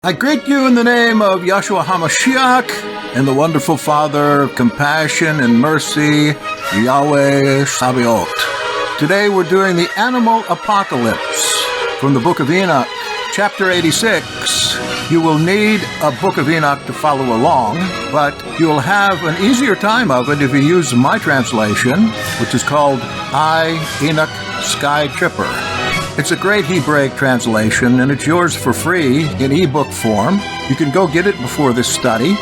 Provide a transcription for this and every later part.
I greet you in the name of Yahshua HaMashiach and the wonderful Father of compassion and mercy, Yahweh Sabaoth. Today we're doing the animal apocalypse from the book of Enoch, chapter 86. You will need a book of Enoch to follow along, but you'll have an easier time of it if you use my translation, which is called Enoch Sky Tripper. It's a great Hebraic translation, and it's yours for free in ebook form. You can go get it before this study.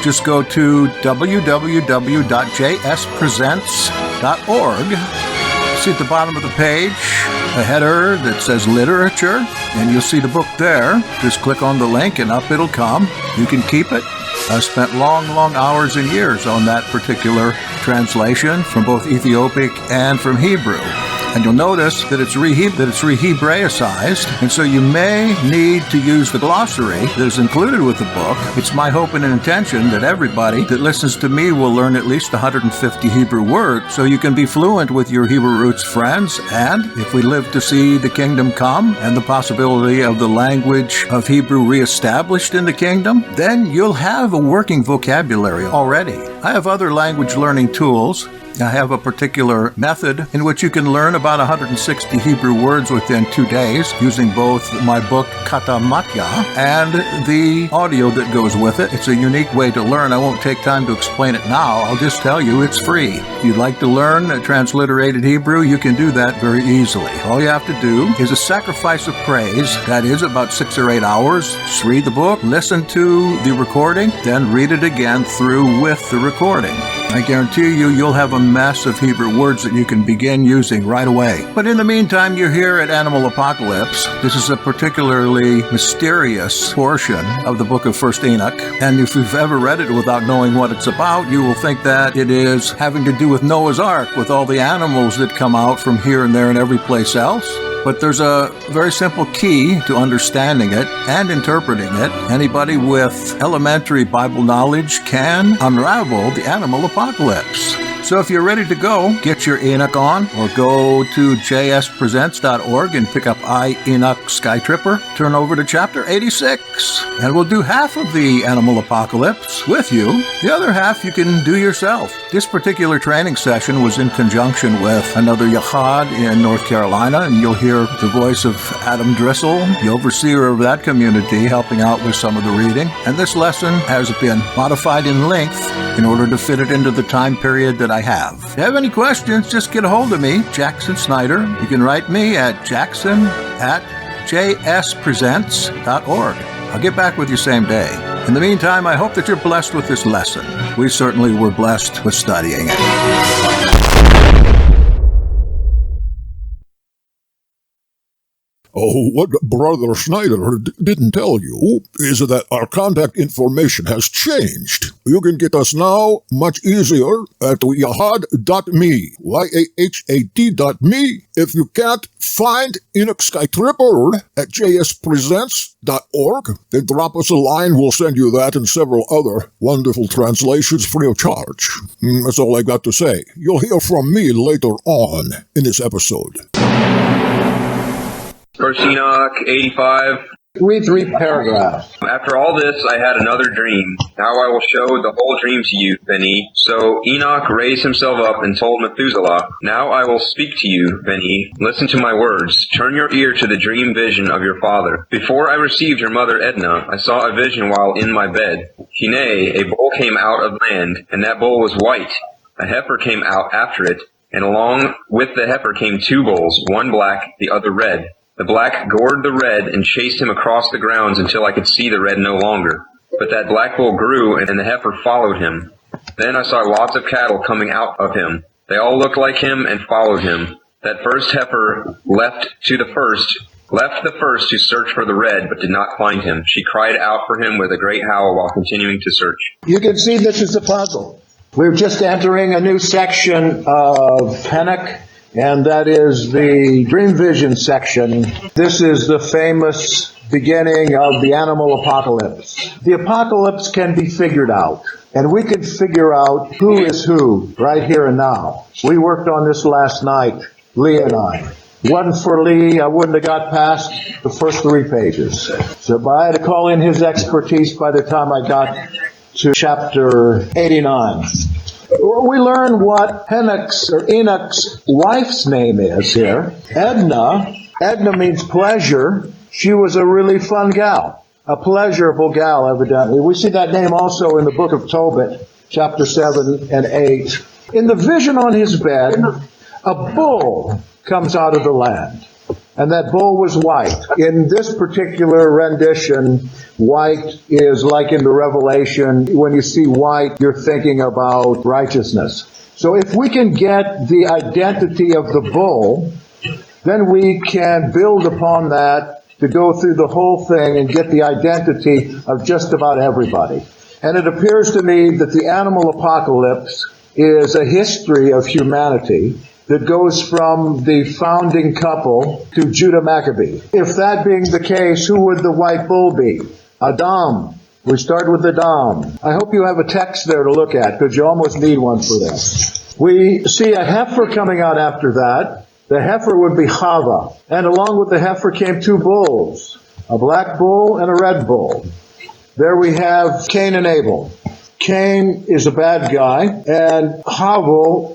Just go to www.jspresents.org. See at the bottom of the page a header that says literature, and you'll see the book there. Just click on the link and up it'll come. You can keep it. I spent long hours and years on that particular translation from both Ethiopic and from Hebrew. And you'll notice that it's re-Hebraicized, and so you may need to use the glossary that is included with the book. It's my hope and intention that everybody that listens to me will learn at least 150 Hebrew words, so you can be fluent with your Hebrew roots friends, and if we live to see the kingdom come, and the possibility of the language of Hebrew reestablished in the kingdom, then you'll have a working vocabulary already. I have other language learning tools. I have a particular method in which you can learn about 160 Hebrew words within 2 days using both my book Katamatya and the audio that goes with it. It's a unique way to learn. I won't take time to explain it now. I'll just tell you it's free. If you'd like to learn transliterated Hebrew, you can do that very easily. All you have to do is a sacrifice of praise. That is about 6 or 8 hours. Just read the book, listen to the recording, then read it again through with the recording. I guarantee you'll have a mess of Hebrew words that you can begin using right away. But in the meantime, you're here at Animal Apocalypse. This is a particularly mysterious portion of the book of 1st Enoch. And if you've ever read it without knowing what it's about, you will think that it is having to do with Noah's Ark, with all the animals that come out from here and there and every place else. But there's a very simple key to understanding it and interpreting it. Anybody with elementary Bible knowledge can unravel the animal apocalypse. So if you're ready to go, get your Enoch on, or go to jspresents.org and pick up Enoch Sky Tripper. Turn over to chapter 86, and we'll do half of the animal apocalypse with you. The other half you can do yourself. This particular training session was in conjunction with another Yahad in North Carolina, and you'll hear the voice of Adam Drissel, the overseer of that community, helping out with some of the reading. And this lesson has been modified in length in order to fit it into the time period that I have. If you have any questions, just get a hold of me, Jackson Snyder. You can write me at jackson@jspresents.org. I'll get back with you same day. In the meantime, I hope that you're blessed with this lesson. We certainly were blessed with studying it. Oh, what Brother Snyder didn't tell you is that our contact information has changed. You can get us now much easier at yahad.me, YAHAD.me. If you can't find Enoch Sky Tripper at jspresents.org, then drop us a line. We'll send you that and several other wonderful translations free of charge. That's all I got to say. You'll hear from me later on in this episode. 1st Enoch 85. Read 3 paragraphs. After all this, I had another dream. Now I will show the whole dream to you, Beni. So Enoch raised himself up and told Methuselah, Now I will speak to you, Beni. Listen to my words. Turn your ear to the dream vision of your father. Before I received your mother Edna, I saw a vision while in my bed. Hine, a bull came out of land, and that bull was white. A heifer came out after it, and along with the heifer came 2 bulls, one black, the other red. The black gored the red and chased him across the grounds until I could see the red no longer. But that black bull grew, and the heifer followed him. Then I saw lots of cattle coming out of him. They all looked like him and followed him. That first heifer left the first to search for the red, but did not find him. She cried out for him with a great howl while continuing to search. You can see this is a puzzle. We're just entering a new section of Enoch, and that is the dream vision section. This is the famous beginning of the animal apocalypse. The apocalypse can be figured out, and we can figure out who is who right here and now. We worked on this last night, Leah and I. Wasn't for Lee, I wouldn't have got past the first 3 pages. So I had to call in his expertise by the time I got to chapter 89. We learn what Enoch's wife's name is here. Edna. Edna means pleasure. She was a really fun gal. A pleasurable gal, evidently. We see that name also in the book of Tobit, chapter 7 and 8. In the vision on his bed, a bull comes out of the land. And that bull was white. In this particular rendition, white is like in the Revelation. When you see white, you're thinking about righteousness. So if we can get the identity of the bull, then we can build upon that to go through the whole thing and get the identity of just about everybody. And it appears to me that the animal apocalypse is a history of humanity that goes from the founding couple to Judah Maccabee. If that being the case, who would the white bull be? Adam. We start with Adam. I hope you have a text there to look at, because you almost need one for this. We see a heifer coming out after that. The heifer would be Chava. And along with the heifer came 2 bulls, a black bull and a red bull. There we have Cain and Abel. Cain is a bad guy, and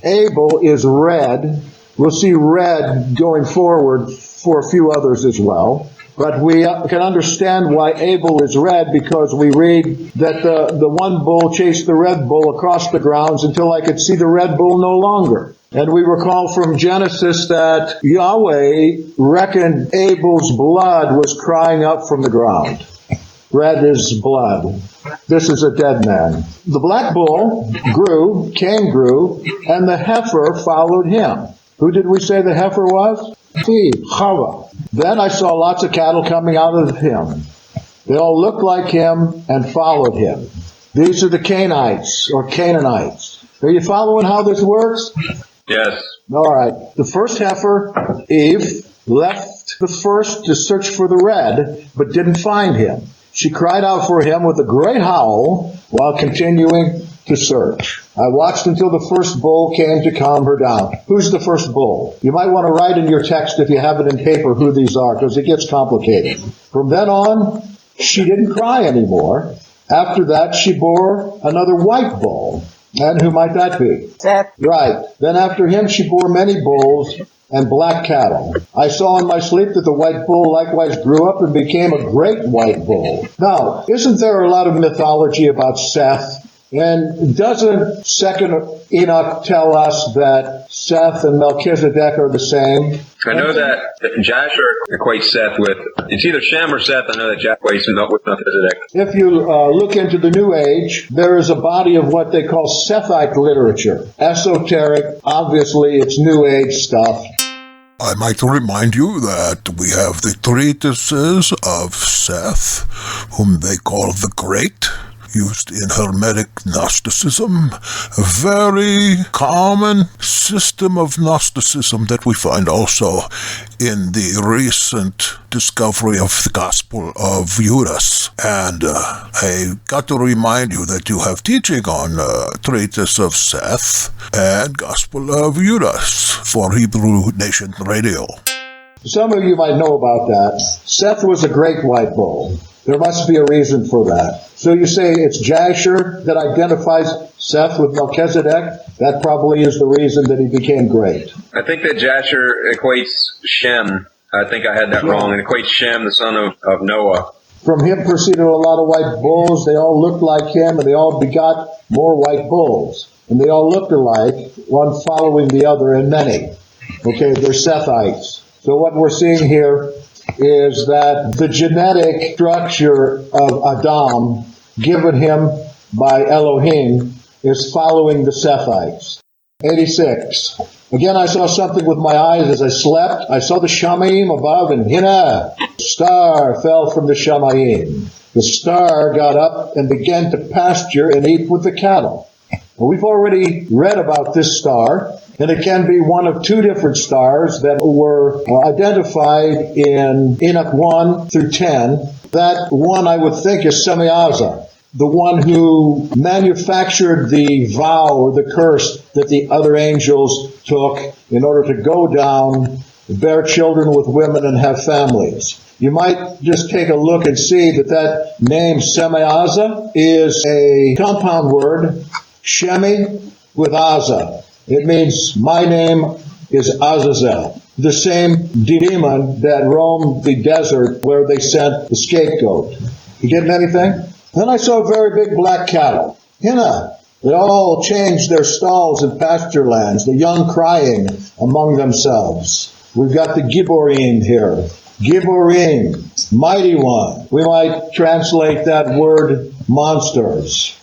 Abel is red. We'll see red going forward for a few others as well. But we can understand why Abel is red, because we read that the one bull chased the red bull across the grounds until I could see the red bull no longer. And we recall from Genesis that Yahweh reckoned Abel's blood was crying up from the ground. Red is blood. This is a dead man. The black bull grew, Cain grew, and the heifer followed him. Who did we say the heifer was? Chava. Then I saw lots of cattle coming out of him. They all looked like him and followed him. These are the Cainites, or Canaanites. Are you following how this works? Yes. All right. The first heifer, Eve, left the first to search for the red, but didn't find him. She cried out for him with a great howl while continuing to search. I watched until the first bull came to calm her down. Who's the first bull? You might want to write in your text, if you have it in paper, who these are, because it gets complicated. From then on, she didn't cry anymore. After that, she bore another white bull. And who might that be? Seth. Right. Then after him, she bore many bulls and black cattle. I saw in my sleep that the white bull likewise grew up and became a great white bull. Now, isn't there a lot of mythology about Seth? And doesn't Second Enoch tell us that Seth and Melchizedek are the same? I know that Jasher equates Seth with, it's either Shem or Seth. I know that Jasher equates him with Melchizedek. If you look into the New Age, there is a body of what they call Sethite literature. Esoteric, obviously it's New Age stuff. I might remind you that we have the treatises of Seth, whom they call the Great, used in Hermetic Gnosticism, a very common system of Gnosticism that we find also in the recent discovery of the Gospel of Judas. And I got to remind you that you have teaching on Treatise of Seth and Gospel of Judas for Hebrew Nation Radio. Some of you might know about that. Seth was a great white bull. There must be a reason for that. So you say it's Jasher that identifies Seth with Melchizedek? That probably is the reason that he became great. I think that Jasher equates Shem. I think I had that wrong. And equates Shem, the son of Noah. From him proceeded a lot of white bulls. They all looked like him, and they all begot more white bulls. And they all looked alike, one following the other in many. Okay, they're Sethites. So what we're seeing here is that the genetic structure of Adam, given him by Elohim, is following the Sethites. 86. Again, I saw something with my eyes as I slept. I saw the Shamayim above, and Hina, star fell from the Shamayim. The star got up and began to pasture and eat with the cattle. Well, we've already read about this star, and it can be one of 2 different stars that were identified in Enoch 1 through 10. That one, I would think, is Semyaza, the one who manufactured the vow or the curse that the other angels took in order to go down bear children with women, and have families. You might just take a look and see that name Semiaza is a compound word, Shemi with Aza. It means my name is Azazel, the same demon that roamed the desert where they sent the scapegoat. You getting anything? Then I saw very big black cattle. Hina. They all changed their stalls and pasture lands, the young crying among themselves. We've got the Gibborim here. Gibborim, mighty one. We might translate that word monsters.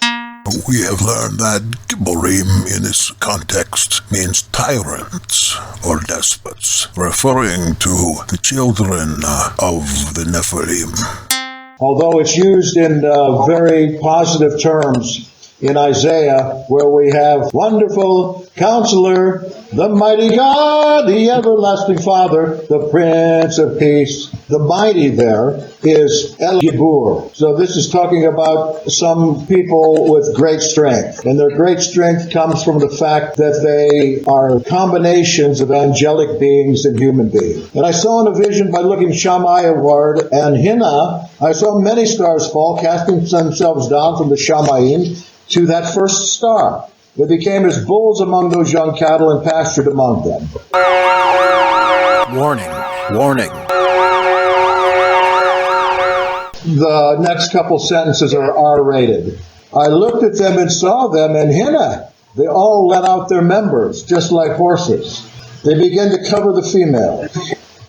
We have learned that Gibborim in this context means tyrants or despots, referring to the children of the Nephilim. Although it's used in very positive terms in Isaiah, where we have wonderful Counselor, the mighty God, the everlasting Father, the Prince of Peace. The mighty there is El Gibur. So this is talking about some people with great strength. And their great strength comes from the fact that they are combinations of angelic beings and human beings. And I saw in a vision by looking Shammai ward and Hina, I saw many stars fall, casting themselves down from the Shamayim to that first star. They became as bulls among those young cattle and pastured among them. Warning, warning. The next couple sentences are R-rated. I looked at them and saw them, and Hina, they all let out their members, just like horses. They began to cover the female.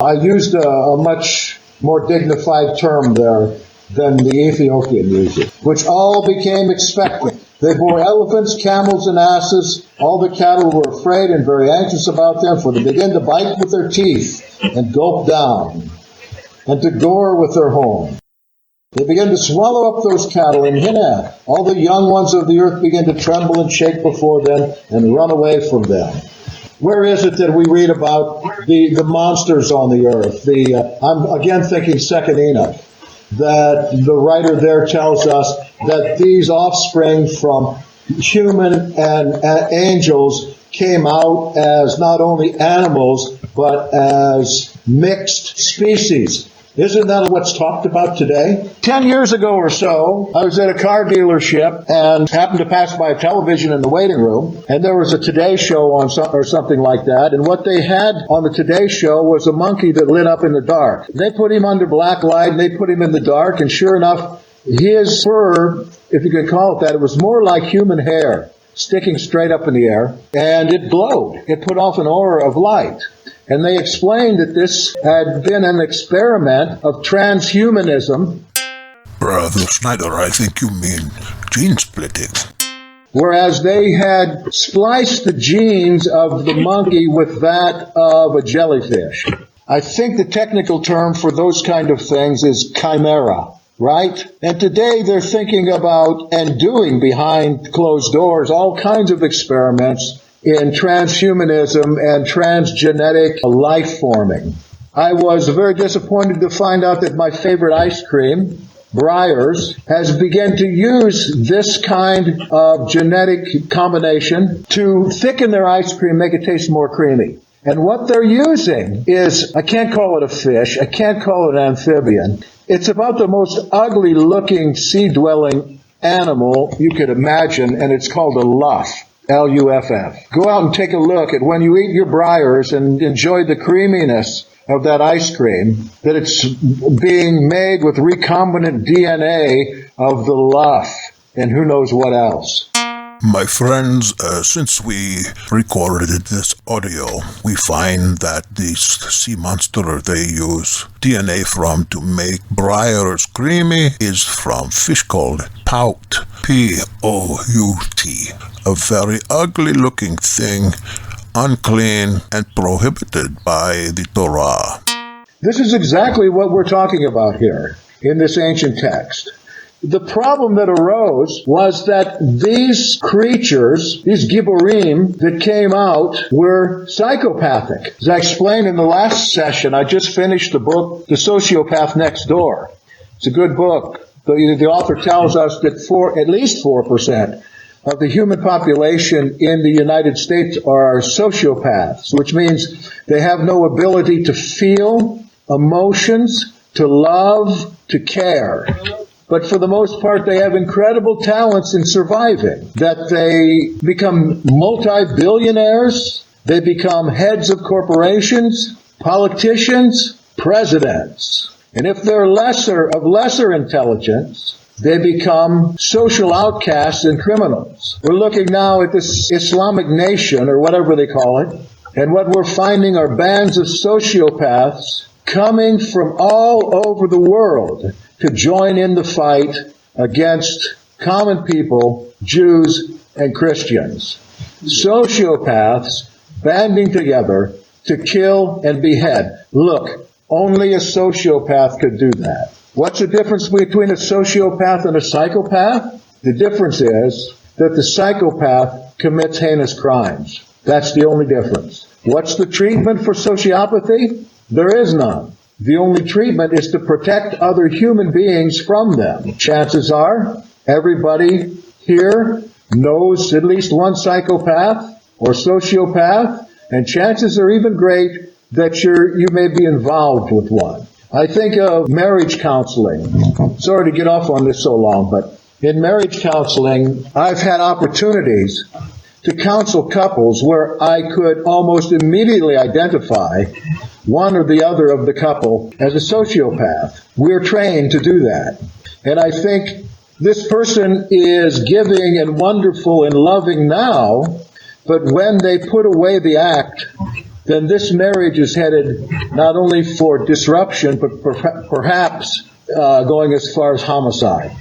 I used a much more dignified term there than the Ethiopian uses, which all became expectant. They bore elephants, camels, and asses. All the cattle were afraid and very anxious about them, for they began to bite with their teeth and gulp down, and to gore with their horn. They began to swallow up those cattle, and Hina, all the young ones of the earth began to tremble and shake before them and run away from them. Where is it that we read about the monsters on the earth? I'm again thinking 2nd Enoch, that the writer there tells us that these offspring from human and angels came out as not only animals, but as mixed species. Isn't that what's talked about today? 10 years ago or so, I was at a car dealership and happened to pass by a television in the waiting room, and there was a Today Show on or something like that, and what they had on the Today Show was a monkey that lit up in the dark. They put him under black light, and they put him in the dark, and sure enough, his fur, if you could call it that, it was more like human hair, sticking straight up in the air, and it glowed. It put off an aura of light. And they explained that this had been an experiment of transhumanism. Brother Snyder, I think you mean gene splitting. Whereas they had spliced the genes of the monkey with that of a jellyfish. I think the technical term for those kind of things is chimera, right? And today they're thinking about and doing behind closed doors all kinds of experiments in transhumanism and transgenetic life forming. I was very disappointed to find out that my favorite ice cream, Breyers, has begun to use this kind of genetic combination to thicken their ice cream, make it taste more creamy. And what they're using is, I can't call it a fish, I can't call it an amphibian. It's about the most ugly looking sea-dwelling animal you could imagine, and it's called a luff. Luff. Go out and take a look at when you eat your Breyers and enjoy the creaminess of that ice cream, that it's being made with recombinant DNA of the luff and who knows what else. My friends, since we recorded this audio, we find that this sea monster they use DNA from to make Breyers creamy is from fish called pout, P-O-U-T, a very ugly-looking thing, unclean and prohibited by the Torah. This is exactly what we're talking about here in this ancient text. The problem that arose was that these creatures, these Gibborim that came out, were psychopathic. As I explained in the last session, I just finished the book, The Sociopath Next Door. It's a good book. The author tells us that at least 4% of the human population in the United States are sociopaths, which means they have no ability to feel emotions, to love, to care. But for the most part, they have incredible talents in surviving, that they become multi-billionaires, they become heads of corporations, politicians, presidents. And if they're of lesser intelligence, they become social outcasts and criminals. We're looking now at this Islamic nation, or whatever they call it, and what we're finding are bands of sociopaths coming from all over the world to join in the fight against common people, Jews and Christians. Sociopaths banding together to kill and behead. Look, only a sociopath could do that. What's the difference between a sociopath and a psychopath? The difference is that the psychopath commits heinous crimes. That's the only difference. What's the treatment for sociopathy? There is none. The only treatment is to protect other human beings from them. Chances are, everybody here knows at least one psychopath or sociopath, and chances are even great that you may be involved with one. I think of marriage counseling. Sorry to get off on this so long, but in marriage counseling, I've had opportunities to counsel couples where I could almost immediately identify one or the other of the couple as a sociopath. We're trained to do that. And I think this person is giving and wonderful and loving now, but when they put away the act, then this marriage is headed not only for disruption, but perhaps going as far as homicide.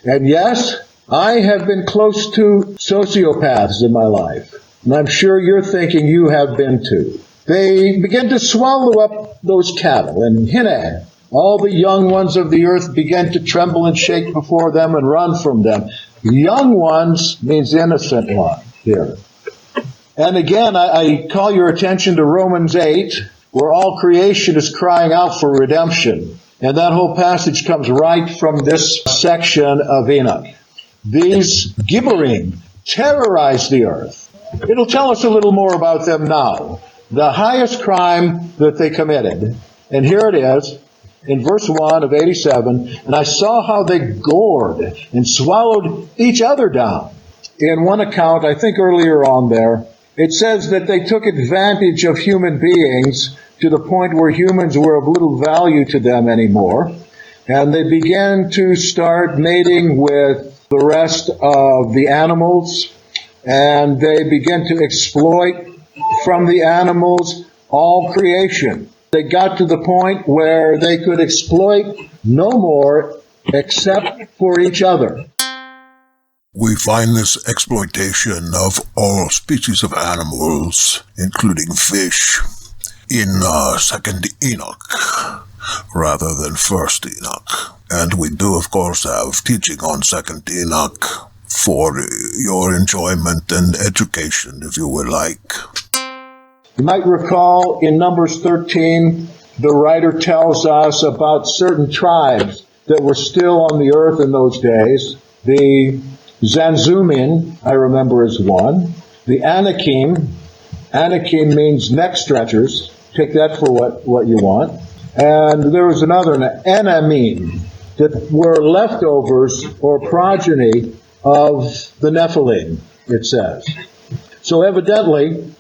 And yes, I have been close to sociopaths in my life, and I'm sure you're thinking you have been too. They begin to swallow up those cattle, and Hinad, all the young ones of the earth begin to tremble and shake before them and run from them. Young ones means innocent one here. And again, I call your attention to Romans 8, where all creation is crying out for redemption. And that whole passage comes right from this section of Enoch. These Gibborim terrorize the earth. It'll tell us a little more about them now. The highest crime that they committed. And here it is, in verse 1 of 87, and I saw how they gored and swallowed each other down. In one account, I think earlier on there, it says that they took advantage of human beings to the point where humans were of little value to them anymore. And they began to start mating with the rest of the animals. And they began to exploit from the animals all creation. They got to the point where they could exploit no more except for each other. We find this exploitation of all species of animals, including fish, in 2nd Enoch, rather than 1st Enoch. And we do, of course, have teaching on 2nd Enoch for your enjoyment and education, if you would like. You might recall in Numbers 13, the writer tells us about certain tribes that were still on the earth in those days. The Zanzumin, I remember, is one. The Anakim means neck stretchers. Take that for what you want. And there was another, Anamim, that were leftovers or progeny of the Nephilim, it says. So evidently,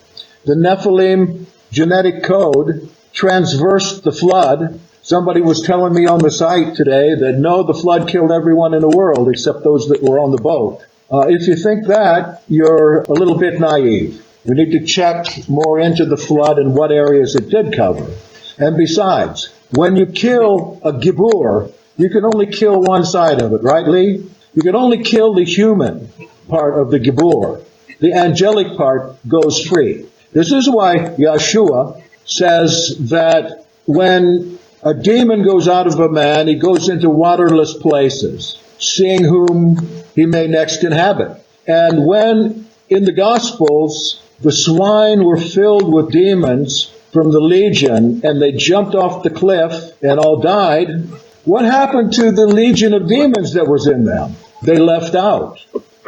the Nephilim genetic code transversed the flood. Somebody was telling me on the site today that no, the flood killed everyone in the world except those that were on the boat. If you think that, you're a little bit naive. We need to check more into the flood and what areas it did cover. And besides, when you kill a Gibor, you can only kill one side of it, right, Lee? You can only kill the human part of the Gibor. The angelic part goes free. This is why Yeshua says that when a demon goes out of a man, he goes into waterless places, seeing whom he may next inhabit. And when in the Gospels the swine were filled with demons from the legion and they jumped off the cliff and all died, what happened to the legion of demons that was in them? They left out.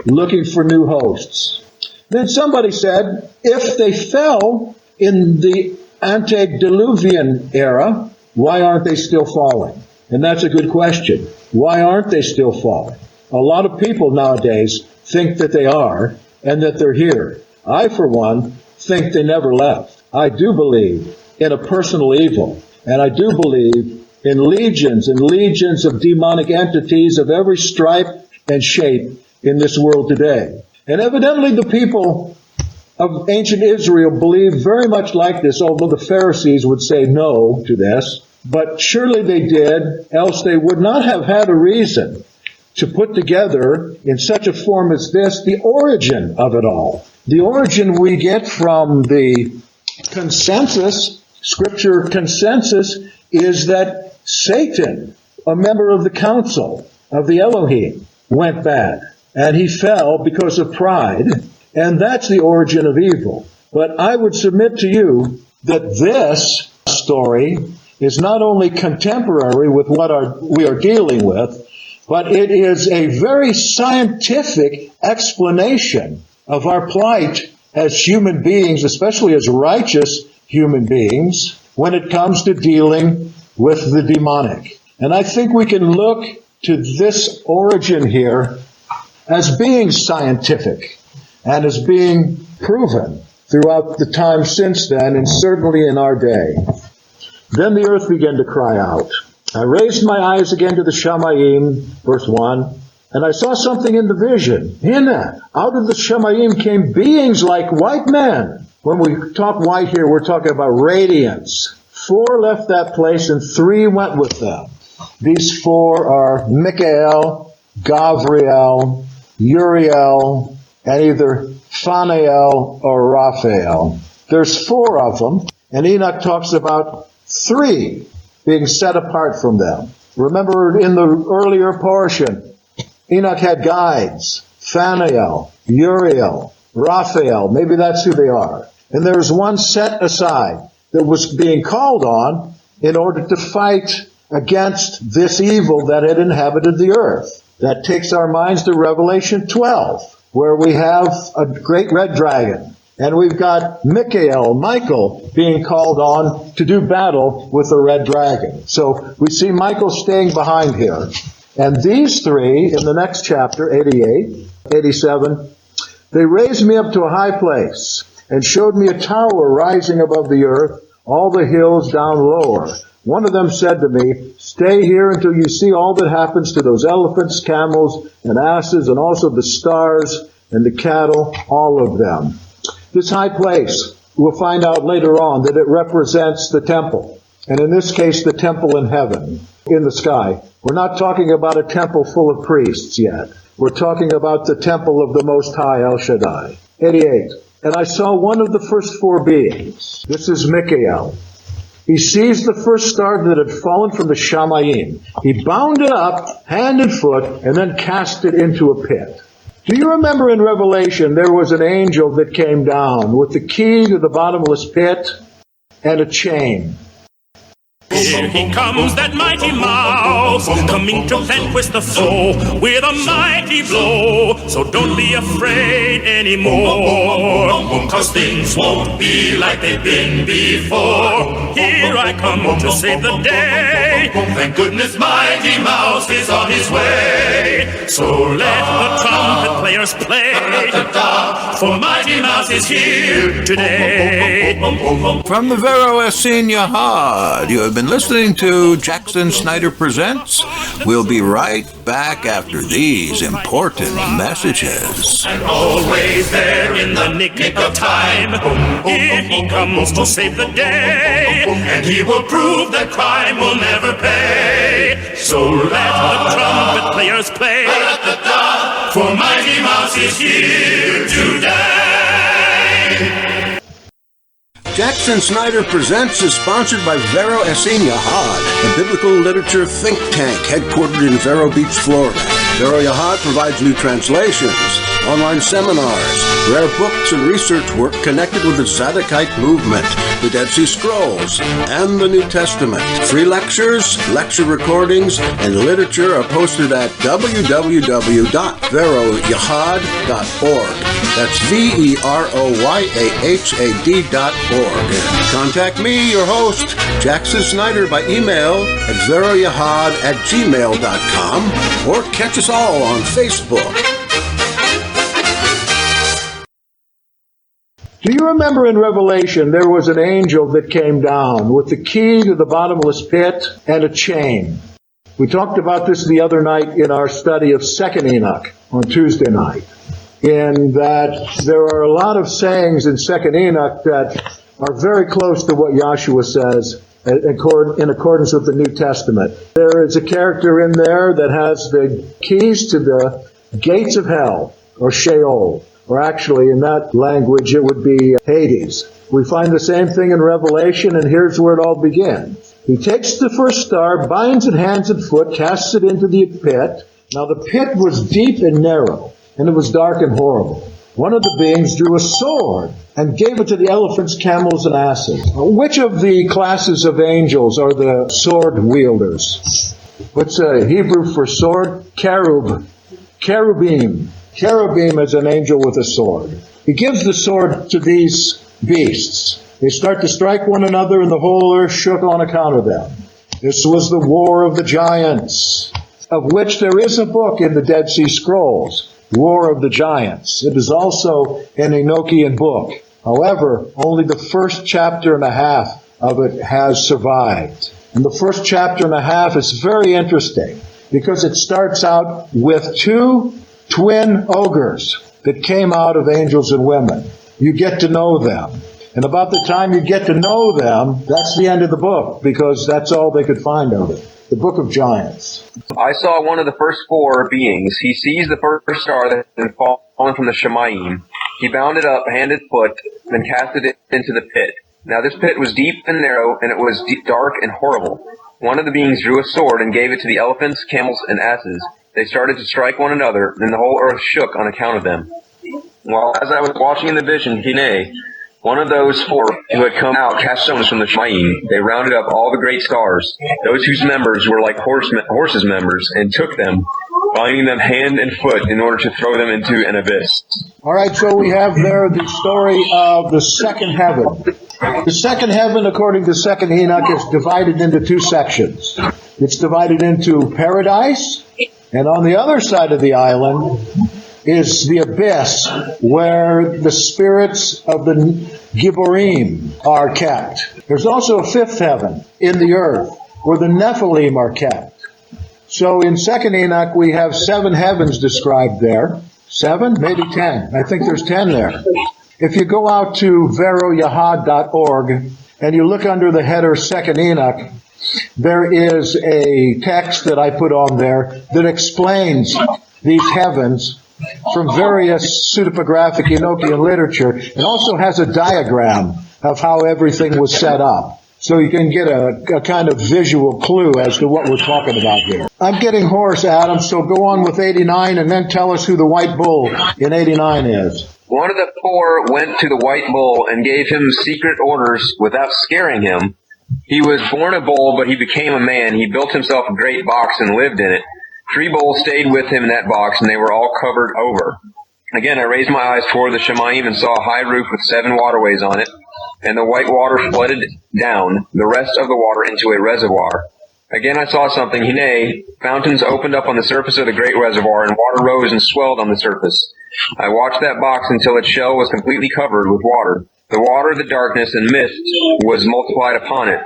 looking for new hosts. Then somebody said, if they fell in the antediluvian era, why aren't they still falling? And that's a good question. Why aren't they still falling? A lot of people nowadays think that they are and that they're here. I, for one, think they never left. I do believe in a personal evil, and I do believe in legions and legions of demonic entities of every stripe and shape in this world today. And evidently the people of ancient Israel believed very much like this, although the Pharisees would say no to this. But surely they did, else they would not have had a reason to put together in such a form as this the origin of it all. The origin we get from the consensus, scripture consensus, is that Satan, a member of the council of the Elohim, went bad. And he fell because of pride. And that's the origin of evil. But I would submit to you that this story is not only contemporary with what we are dealing with, but it is a very scientific explanation of our plight as human beings, especially as righteous human beings, when it comes to dealing with the demonic. And I think we can look to this origin here as being scientific and as being proven throughout the time since then, and certainly in our day. Then the earth began to cry out. I raised my eyes again to the Shamayim, verse 1, and I saw something in the vision. Out of the Shamayim came beings like white men. When we talk white here, we're talking about radiance. 4 left that place and 3 went with them. These 4 are Michael, Gavriel, Uriel, and either Phanael or Raphael. There's 4 of them, and Enoch talks about 3 being set apart from them. Remember in the earlier portion, Enoch had guides, Phanael, Uriel, Raphael, maybe that's who they are. And there's one set aside that was being called on in order to fight against this evil that had inhabited the earth. That takes our minds to Revelation 12, where we have a great red dragon. And we've got Michael being called on to do battle with the red dragon. So we see Michael staying behind here. And these 3, in the next chapter, 88, 87, they raised me up to a high place and showed me a tower rising above the earth, all the hills down lower. One of them said to me, stay here until you see all that happens to those elephants, camels, and asses, and also the stars and the cattle, all of them. This high place, we'll find out later on that it represents the temple. And in this case, the temple in heaven, in the sky. We're not talking about a temple full of priests yet. We're talking about the temple of the Most High El Shaddai. 88. And I saw one of the first 4 beings. This is Michael. He seized the first star that had fallen from the Shamayim. He bound it up, hand and foot, and then cast it into a pit. Do you remember in Revelation there was an angel that came down with the key to the bottomless pit and a chain? Here he comes, that mighty mouse, coming to vanquish the foe with a mighty blow. So don't be afraid anymore, 'cause things won't be like they've been before. Here I come to save the day. Thank goodness mighty mouse is on his way. So let the trumpet players play, for mighty mouse is here today. From the Vero Essene Yahad, you have been listening to Jackson Snyder Presents. We'll be right back after these important messages. And always there in the nick of time, here he comes to save the day, and he will prove that crime will never pay. So let the trumpet players play, for Mighty Mouse is here today. Jackson Snyder Presents is sponsored by Vero Essene Yahad, a biblical literature think tank headquartered in Vero Beach, Florida. Vero Yahad provides new translations, online seminars, rare books and research work connected with the Zadokite movement, the Dead Sea Scrolls, and the New Testament. Free lectures, lecture recordings, and literature are posted at www.veroyahad.org. That's VEROYAHAD.org. Contact me, your host, Jackson Snyder, by email at veroyahad@gmail.com or catch us all on Facebook. Do you remember in Revelation there was an angel that came down with the key to the bottomless pit and a chain? We talked about this the other night in our study of 2nd Enoch on Tuesday night, in that there are a lot of sayings in 2nd Enoch that are very close to what Yahshua says in accordance with the New Testament. There is a character in there that has the keys to the gates of hell, or Sheol. Or actually, in that language, it would be Hades. We find the same thing in Revelation, and here's where it all begins. He takes the first star, binds it hands and foot, casts it into the pit. Now the pit was deep and narrow, and it was dark and horrible. One of the beings drew a sword and gave it to the elephants, camels, and asses. Which of the classes of angels are the sword wielders? What's Hebrew for sword? Cherubim. Cherubim is an angel with a sword. He gives the sword to these beasts. They start to strike one another, and the whole earth shook on account of them. This was the war of the giants, of which there is a book in the Dead Sea Scrolls, War of the Giants. It is also an Enochian book. However, only the first chapter and a half of it has survived. And the first chapter and a half is very interesting because it starts out with two twin ogres that came out of angels and women. You get to know them. And about the time you get to know them, that's the end of the book, because that's all they could find of it. The Book of Giants. I saw one of the first four beings. He seized the first star that had fallen from the Shemaim. He bound it up hand and foot, then casted it into the pit. Now this pit was deep and narrow, and it was dark and horrible. One of the beings drew a sword and gave it to the elephants, camels, and asses. They started to strike one another, and the whole earth shook on account of them. While as I was watching in the vision, Hine, one of those four who had come out cast stones from the Shemaim. They rounded up all the great stars, those whose members were like horses' members, and took them, binding them hand and foot in order to throw them into an abyss. All right, so we have there the story of the second heaven. The second heaven, according to 2nd Enoch, is divided into two sections. It's divided into paradise, and on the other side of the island is the abyss, where the spirits of the Gibborim are kept. There's also a fifth heaven in the earth, where the Nephilim are kept. So in 2nd Enoch, we have 7 heavens described there. 7? Maybe 10. I think there's 10 there. If you go out to veroyahad.org and you look under the header 2nd Enoch, there is a text that I put on there that explains these heavens from various pseudepigraphic Enochian literature, and also has a diagram of how everything was set up. So you can get a kind of visual clue as to what we're talking about here. I'm getting hoarse, Adam, so go on with 89 and then tell us who the white bull in 89 is. One of the four went to the white bull and gave him secret orders without scaring him. He was born a bull, but he became a man. He built himself a great box and lived in it. 3 bulls stayed with him in that box, and they were all covered over. Again, I raised my eyes toward the Shemaim and saw a high roof with 7 waterways on it, and the white water flooded down the rest of the water into a reservoir. Again, I saw something. Hine, fountains opened up on the surface of the great reservoir, and water rose and swelled on the surface. I watched that box until its shell was completely covered with water. The water, the darkness, and mist was multiplied upon it.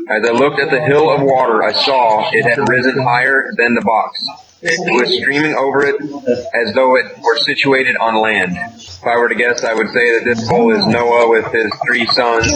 As I looked at the hill of water, I saw it had risen higher than the box. It was streaming over it as though it were situated on land. If I were to guess, I would say that this bull is Noah with his 3 sons.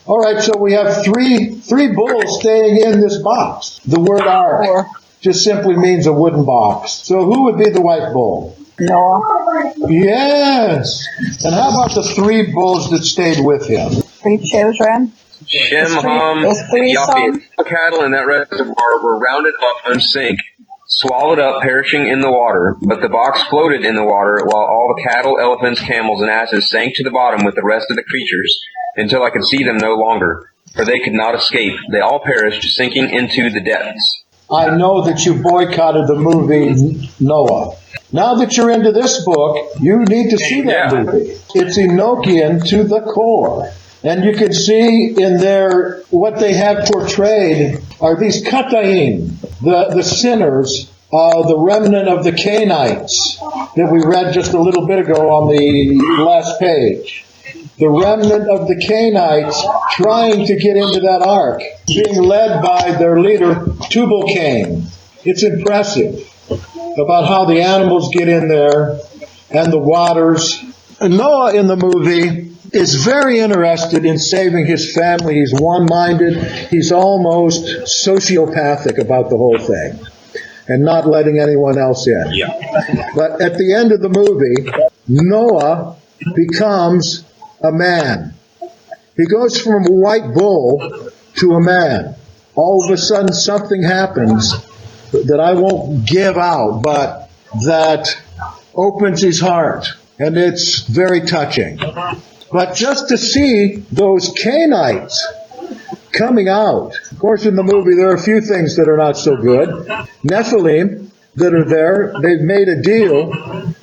All right, so we have three bulls staying in this box. The word ark just simply means a wooden box. So who would be the white bull? Noah. Yes. And how about the 3 bulls that stayed with him? 3 children. Shem, Ham, and Yafet. The cattle in that reservoir were rounded up in sync. swallowed up, perishing in the water. But the box floated in the water, while all the cattle, elephants, camels, and asses sank to the bottom with the rest of the creatures, until I could see them no longer, for they could not escape. They all perished, sinking into the depths. I know that you boycotted the movie Noah. Now that you're into this book, you need to see that movie. It's Enochian to the core. And you can see in there what they have portrayed are these Kataim, the sinners, the remnant of the Canaanites that we read just a little bit ago on the last page. The remnant of the Canaanites trying to get into that ark, being led by their leader, Tubal-Cain. It's impressive about how the animals get in there and the waters. And Noah in the movie is very interested in saving his family. He's one-minded. He's almost sociopathic about the whole thing and not letting anyone else in. Yeah. But at the end of the movie, Noah becomes a man. He goes from a white bull to a man. All of a sudden something happens that I won't give out, but that opens his heart. And it's very touching. But just to see those Canaanites coming out, of course in the movie there are a few things that are not so good. Nephilim that are there, they've made a deal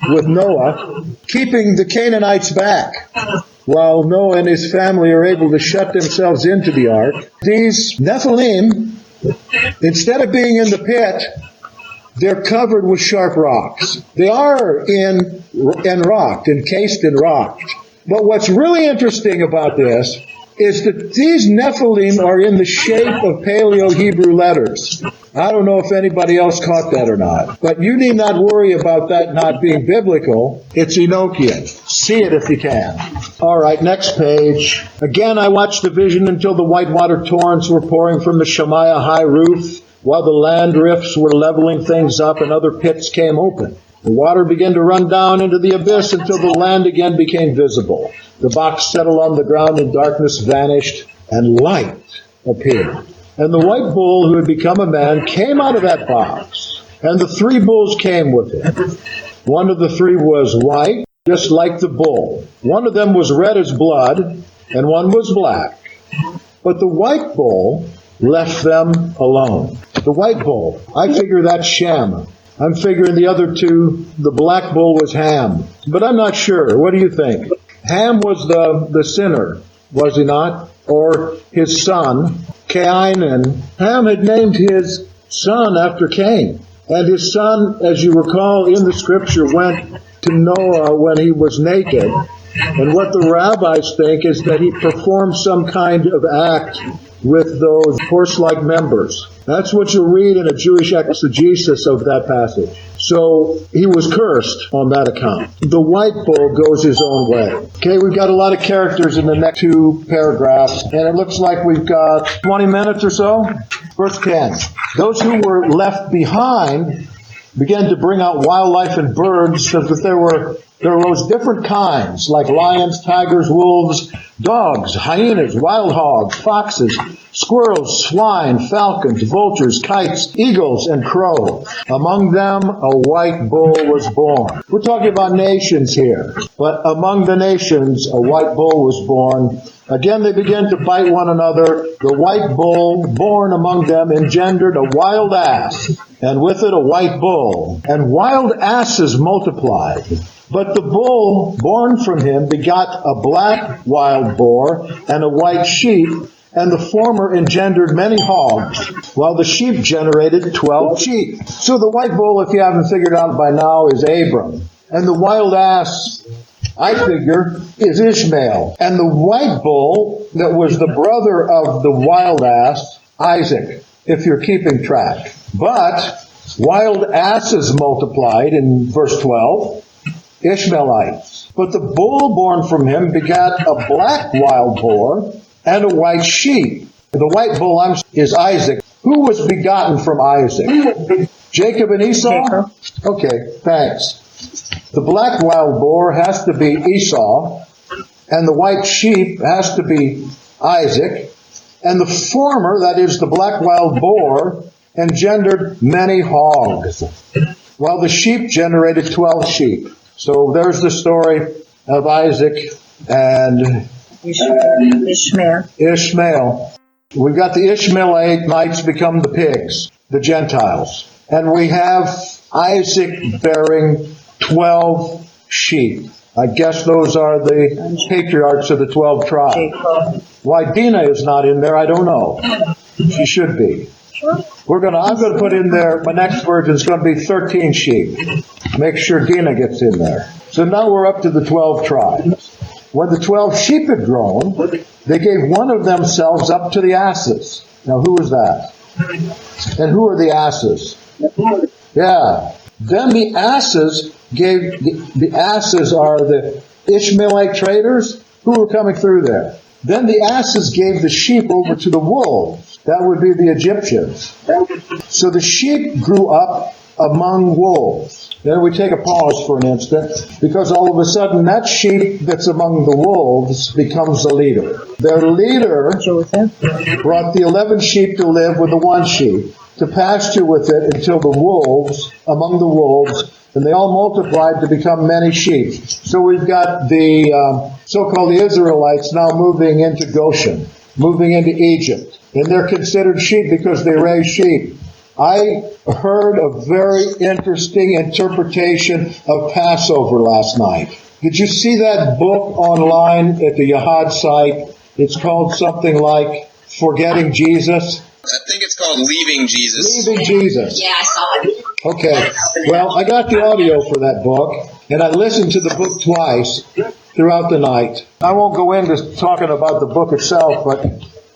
with Noah, keeping the Canaanites back, while Noah and his family are able to shut themselves into the ark. These Nephilim, instead of being in the pit, they're covered with sharp rocks. They are encased in rock. But what's really interesting about this is that these Nephilim are in the shape of Paleo-Hebrew letters. I don't know if anybody else caught that or not. But you need not worry about that not being biblical. It's Enochian. See it if you can. All right, next page. Again, I watched the vision until the whitewater torrents were pouring from the Shemaiah high roof, while the land rifts were leveling things up and other pits came open. The water began to run down into the abyss until the land again became visible. The box settled on the ground and darkness vanished and light appeared. And the white bull who had become a man came out of that box. And the three bulls came with him. One of the three was white, just like the bull. One of them was red as blood, and one was black. But the white bull left them alone. The white bull, I figure that's Shem. I'm figuring the other two, the black bull was Ham. But I'm not sure. What do you think? Ham was the sinner, was he not? Or his son, Cain. And Ham had named his son after Cain. And his son, as you recall in the scripture, went to Noah when he was naked. And what the rabbis think is that he performed some kind of act with those horse-like members. That's what you'll read in a Jewish exegesis of that passage. So he was cursed on that account. The white bull goes his own way. Okay, we've got a lot of characters in the next two paragraphs, and it looks like we've got 20 minutes or so. Verse 10. Those who were left behind began to bring out wildlife and birds, so that there arose different kinds, like lions, tigers, wolves, dogs, hyenas, wild hogs, foxes, squirrels, swine, falcons, vultures, kites, eagles, and crows. Among them a white bull was born. We're talking about nations here, but among the nations a white bull was born. Again they began to bite one another. The white bull born among them engendered a wild ass, and with it a white bull. And wild asses multiplied. But the bull born from him begot a black wild boar and a white sheep, and the former engendered many hogs, while the sheep generated 12 sheep. So the white bull, if you haven't figured out by now, is Abram. And the wild ass, I figure, is Ishmael. And the white bull that was the brother of the wild ass, Isaac, if you're keeping track. But wild asses multiplied in verse 12, Ishmaelites. But the bull born from him begat a black wild boar and a white sheep. The white bull is Isaac. Who was begotten from Isaac? Jacob and Esau? Okay, thanks. The black wild boar has to be Esau, and the white sheep has to be Isaac, and the former, that is the black wild boar, engendered many hogs, while the sheep generated 12 sheep. So there's the story of Isaac and Ishmael. We've got the Ishmaelites become the pigs, the Gentiles. And we have Isaac bearing 12 sheep. I guess those are the patriarchs of the 12 tribes. Why Dinah is not in there, I don't know. She should be. I'm going to put in there, my next version is going to be 13 sheep. Make sure Dinah gets in there. So now we're up to the 12 tribes. When the 12 sheep had grown, they gave one of themselves up to the asses. Now who is that? And who are the asses? Yeah. Then the asses the asses are the Ishmaelite traders who were coming through there. Then the asses gave the sheep over to the wolves. That would be the Egyptians. So the sheep grew up among wolves. Then we take a pause for an instant, because all of a sudden that sheep that's among the wolves becomes the leader. Their leader brought the 11 sheep to live with the one sheep, to pasture with it until the wolves, among the wolves, and they all multiplied to become many sheep. So we've got the so-called Israelites now moving into Goshen, moving into Egypt. And they're considered sheep because they raise sheep. I heard a very interesting interpretation of Passover last night. Did you see that book online at the Yahad site? It's called something like Forgetting Jesus. I think it's called Leaving Jesus. Leaving Jesus. Yeah, I saw it. Okay. Well, I got the audio for that book, and I listened to the book twice throughout the night. I won't go into talking about the book itself, but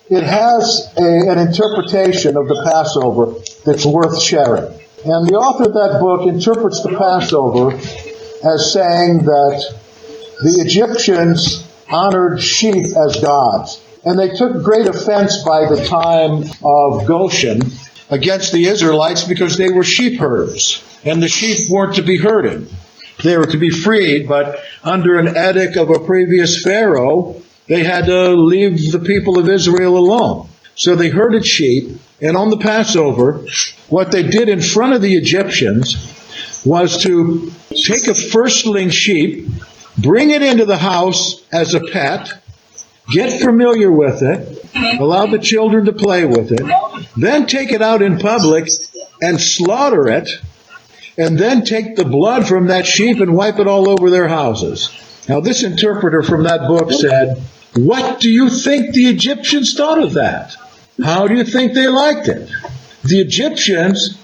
it has an interpretation of the Passover that's worth sharing. And the author of that book interprets the Passover as saying that the Egyptians honored sheep as gods. And they took great offense by the time of Goshen against the Israelites because they were sheep herders. And the sheep weren't to be herded. They were to be freed, but under an edict of a previous Pharaoh, they had to leave the people of Israel alone. So they herded sheep, and on the Passover, what they did in front of the Egyptians was to take a firstling sheep, bring it into the house as a pet, get familiar with it, allow the children to play with it, then take it out in public and slaughter it, and then take the blood from that sheep and wipe it all over their houses. Now, this interpreter from that book said, what do you think the Egyptians thought of that? How do you think they liked it? The Egyptians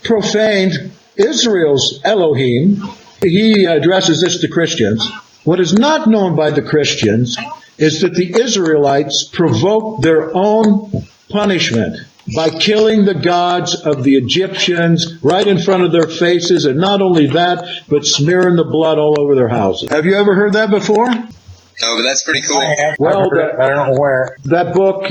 profaned Israel's Elohim. He addresses this to Christians. What is not known by the Christians is that the Israelites provoked their own punishment by killing the gods of the Egyptians right in front of their faces, and not only that, but smearing the blood all over their houses. Have you ever heard that before? No, but that's pretty cool. Well, I don't know where. that book,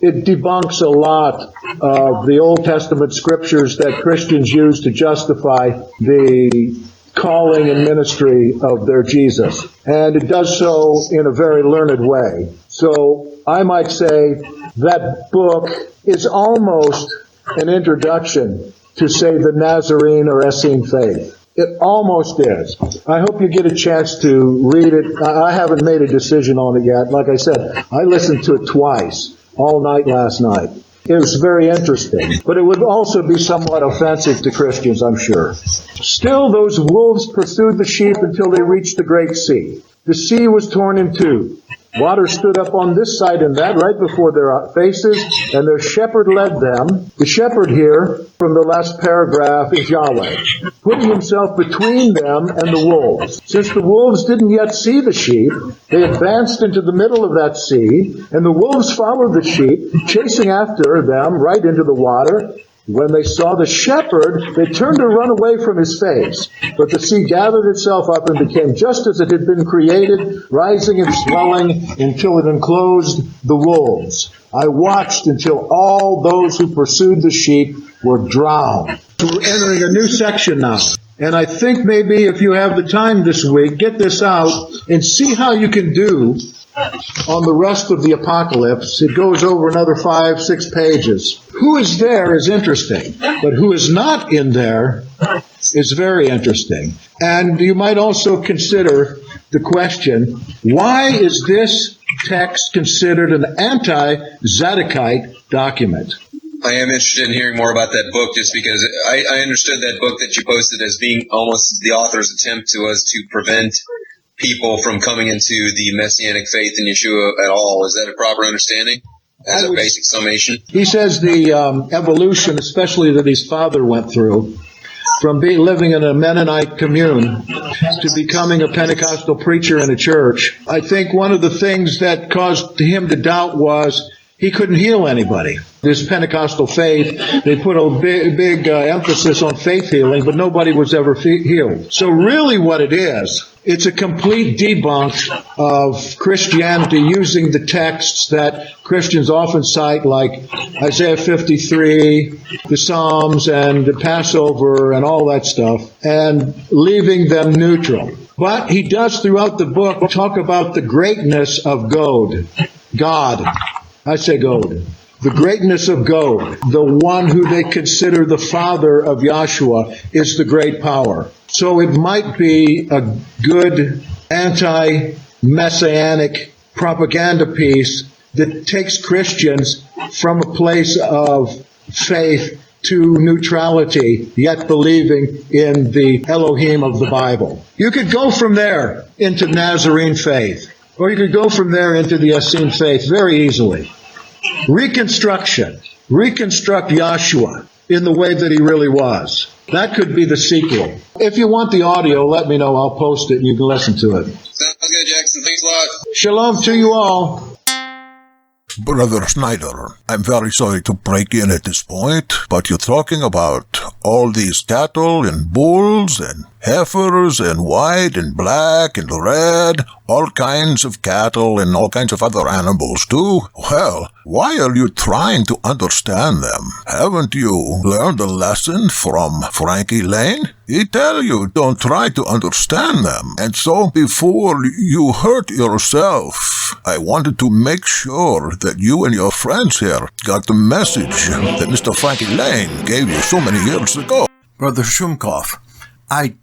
it debunks a lot of the Old Testament scriptures that Christians use to justify the calling and ministry of their Jesus. And it does so in a very learned way. So I might say that book is almost an introduction to, say, the Nazarene or Essene faith. It almost is. I hope you get a chance to read it. I haven't made a decision on it yet. Like I said, I listened to it twice, all night last night. It was very interesting, but it would also be somewhat offensive to Christians, I'm sure. Still, those wolves pursued the sheep until they reached the Great Sea. The sea was torn in two. Water stood up on this side and that right before their faces, and their shepherd led them. The shepherd here, from the last paragraph, is Yahweh, putting himself between them and the wolves. Since the wolves didn't yet see the sheep, they advanced into the middle of that sea, and the wolves followed the sheep, chasing after them right into the water. When they saw the shepherd, they turned to run away from his face. But the sea gathered itself up and became just as it had been created, rising and swelling until it enclosed the wolves. I watched until all those who pursued the sheep were drowned. We're entering a new section now. And I think maybe if you have the time this week, get this out and see how you can do on the rest of the apocalypse. It goes over another 5-6 pages. Who is there is interesting, but who is not in there is very interesting. And you might also consider the question, why is this text considered an anti-Zadokite document? I am interested in hearing more about that book, just because I understood that book that you posted as being almost the author's attempt to prevent people from coming into the Messianic faith in Yeshua at all. Is that a proper understanding as a basic summation? He says the evolution, especially that his father went through, from living in a Mennonite commune to becoming a Pentecostal preacher in a church. I think one of the things that caused him to doubt was he couldn't heal anybody. This Pentecostal faith, they put a big emphasis on faith healing, but nobody was ever healed. So really what it is, it's a complete debunk of Christianity using the texts that Christians often cite, like Isaiah 53, the Psalms, and the Passover, and all that stuff, and leaving them neutral. But he does throughout the book talk about the greatness of God. I say God. The greatness of God, the one who they consider the father of Yahshua, is the great power. So it might be a good anti-messianic propaganda piece that takes Christians from a place of faith to neutrality, yet believing in the Elohim of the Bible. You could go from there into Nazarene faith, or you could go from there into the Essene faith very easily. Reconstruct Yahshua in the way that he really was. That could be the sequel. If you want the audio, let me know. I'll post it and you can listen to it. Sounds good, Jackson. Thanks a lot. Shalom to you all. Brother Snyder, I'm very sorry to break in at this point, but you're talking about all these cattle and bulls and heifers and white and black and red, all kinds of cattle and all kinds of other animals too. Well, why are you trying to understand them? Haven't you learned a lesson from Frankie Lane? He tell you don't try to understand them. And so before you hurt yourself, I wanted to make sure that you and your friends here got the message that Mr. Frankie Lane gave you so many years ago. Brother Schruumkoff, I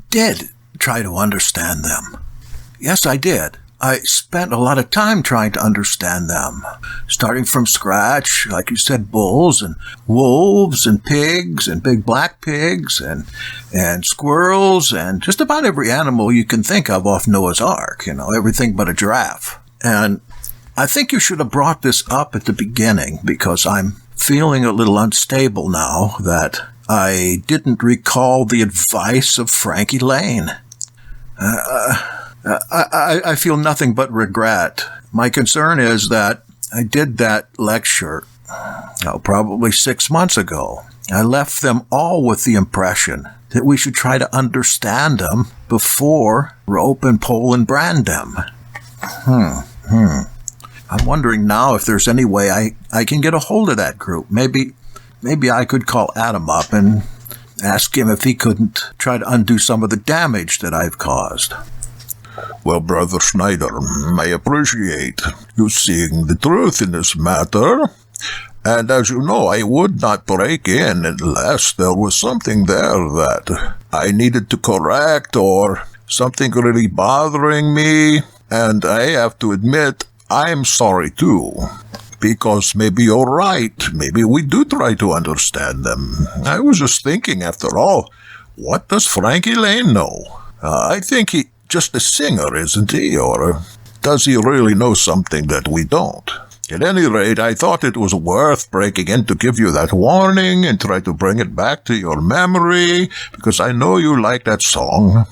did try to understand them. Yes, I did. I spent a lot of time trying to understand them, starting from scratch, like you said, bulls and wolves and pigs and big black pigs and squirrels and just about every animal you can think of off Noah's Ark, everything but a giraffe. And I think you should have brought this up at the beginning, because I'm feeling a little unstable now that I didn't recall the advice of Frankie Lane. I feel nothing but regret. My concern is that I did that lecture, probably 6 months ago. I left them all with the impression that we should try to understand them before rope and pole and brand them. I'm wondering now if there's any way I can get a hold of that group. Maybe I could call Adam up and ask him if he couldn't try to undo some of the damage that I've caused. Well, Brother Snyder, I appreciate you seeing the truth in this matter. And as you know, I would not break in unless there was something there that I needed to correct or something really bothering me. And I have to admit, I'm sorry too. Because maybe you're right. Maybe we do try to understand them. I was just thinking, after all, what does Frankie Lane know? I think he's just a singer, isn't he? Or does he really know something that we don't? At any rate, I thought it was worth breaking in to give you that warning and try to bring it back to your memory, because I know you like that song.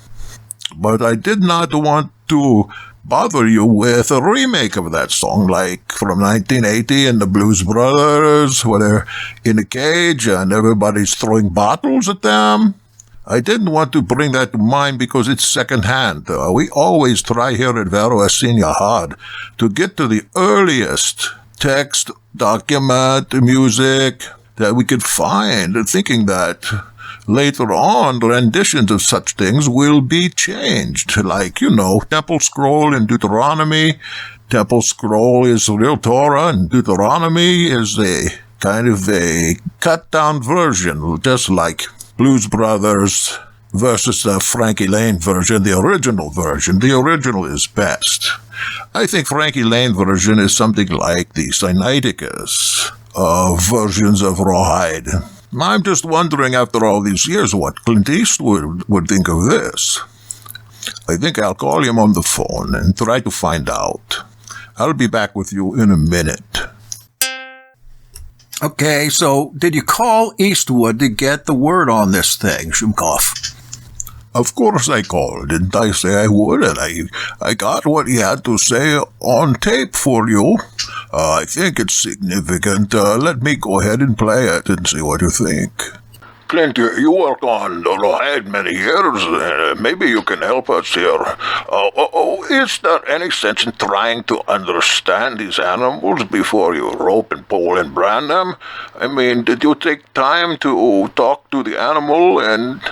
But I did not want to bother you with a remake of that song, like from 1980 and the Blues Brothers, where they're in a cage and everybody's throwing bottles at them. I didn't want to bring that to mind because it's secondhand. We always try here at Vero Essene Yahad to get to the earliest text, document, music that we could find, thinking that later on, renditions of such things will be changed. Like, Temple Scroll in Deuteronomy. Temple Scroll is real Torah, and Deuteronomy is a kind of a cut-down version, just like Blues Brothers versus the Frankie Lane version, the original version. The original is best. I think Frankie Lane version is something like the Sinaiticus versions of Rawhide. I'm just wondering, after all these years, what Clint Eastwood would think of this. I think I'll call him on the phone and try to find out. I'll be back with you in a minute. Okay, so did you call Eastwood to get the word on this thing, Schruumkoff? Of course I called. Didn't I say I would? And I got what he had to say on tape for you. I think it's significant. Let me go ahead and play it and see what you think. Clint, you worked on the Rawhide many years. Maybe you can help us here. Is there any sense in trying to understand these animals before you rope and pole and brand them? I mean, did you take time to talk to the animal and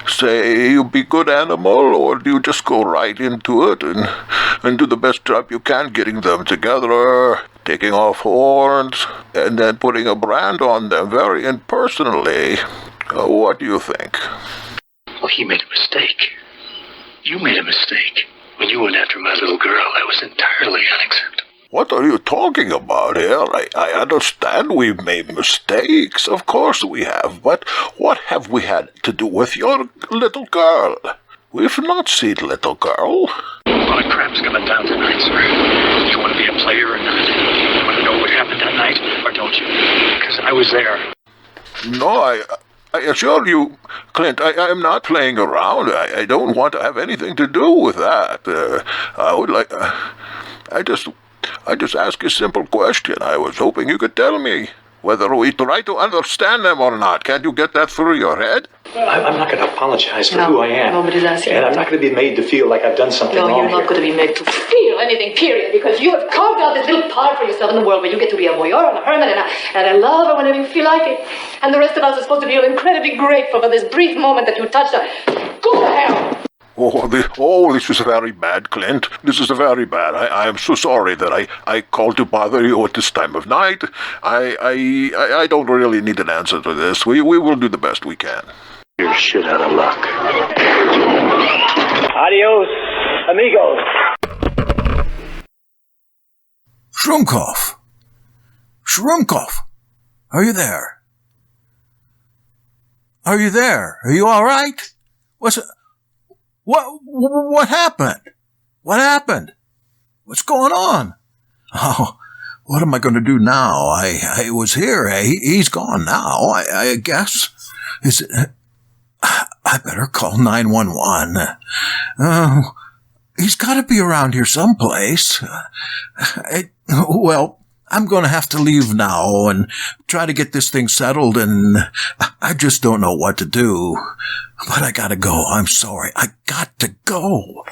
say you be good animal, or do you just go right into it and do the best job you can getting them together, taking off horns, and then putting a brand on them very impersonally? What do you think? Well, he made a mistake. You made a mistake. When you went after my little girl, that was entirely unacceptable. What are you talking about here? I understand we've made mistakes. Of course we have. But what have we had to do with your little girl? We've not seen little girl. A lot of crap's coming down tonight, sir. Do you want to be a player or not? You want to know what happened that night, or don't you? Because I was there. No, I assure you, Clint, I am not playing around. I don't want to have anything to do with that. I would like... I just asked a simple question. I was hoping you could tell me whether we try to understand them or not. Can't you get that through your head? I'm not going to apologize for who I am. Nobody's asking. And I'm not going to be made to feel like I've done something wrong. No, you're not going to be made to feel anything, period, because you have carved out this little part for yourself in the world where you get to be a voyeur and a hermit and a lover whenever you feel like it. And the rest of us are supposed to feel incredibly grateful for this brief moment that you touched us. Go to hell! This is very bad, Clint. This is very bad. I am so sorry that I called to bother you at this time of night. I don't really need an answer to this. We will do the best we can. You're shit out of luck. Adios, amigos. Schruumkoff! Schruumkoff! Are you there? Are you there? Are you all right? What happened? What happened? What's going on? Oh, what am I going to do now? I was here. He's gone now, I guess. Is it... I better call 911. He's got to be around here someplace. Well, I'm going to have to leave now and try to get this thing settled, and I just don't know what to do. But I got to go. I'm sorry. I got to go.